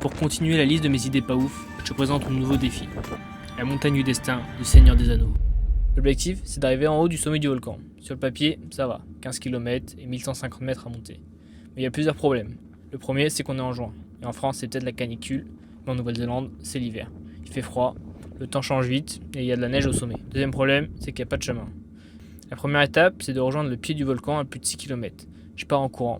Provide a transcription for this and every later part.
Pour continuer la liste de mes idées pas ouf, je te présente mon nouveau défi. La montagne du destin du Seigneur des Anneaux. L'objectif, c'est d'arriver en haut du sommet du volcan. Sur le papier, ça va, 15 km et 1150 mètres à monter. Mais il y a plusieurs problèmes. Le premier, c'est qu'on est en juin. Et en France, c'est peut-être la canicule, mais en Nouvelle-Zélande, c'est l'hiver. Il fait froid, le temps change vite et il y a de la neige au sommet. Deuxième problème, c'est qu'il n'y a pas de chemin. La première étape, c'est de rejoindre le pied du volcan à plus de 6 km. Je pars en courant.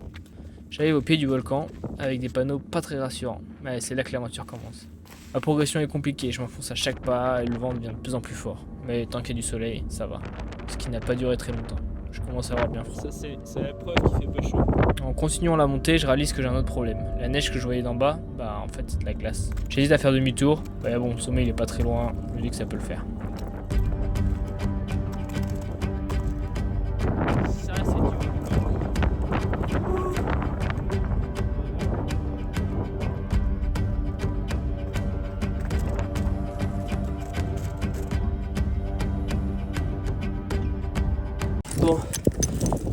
J'arrive au pied du volcan avec des panneaux pas très rassurants. Mais c'est là que l'aventure commence. Ma progression est compliquée, je m'enfonce à chaque pas et le vent devient de plus en plus fort. Mais tant qu'il y a du soleil, ça va. Ce qui n'a pas duré très longtemps. Je commence à avoir bien froid. Ça c'est la preuve qu'il fait pas chaud. En continuant la montée, je réalise que j'ai un autre problème. La neige que je voyais d'en bas, en fait c'est de la glace. J'hésite à faire demi-tour. Bon, le sommet il est pas très loin, je me dis que ça peut le faire. Ça c'est du volcan. Bon,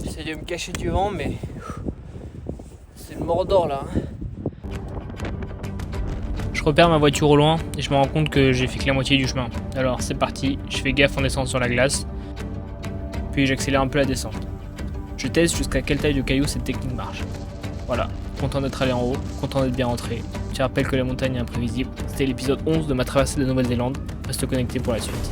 j'essaie de me cacher du vent, mais c'est le Mordor là. Je repère ma voiture au loin et je me rends compte que j'ai fait que la moitié du chemin. Alors c'est parti, je fais gaffe en descendant sur la glace, puis j'accélère un peu la descente. Je teste jusqu'à quelle taille de caillou cette technique marche. Voilà, content d'être allé en haut, content d'être bien rentré. Je te rappelle que la montagne est imprévisible. C'était l'épisode 11 de ma traversée de la Nouvelle-Zélande. Reste connecté pour la suite.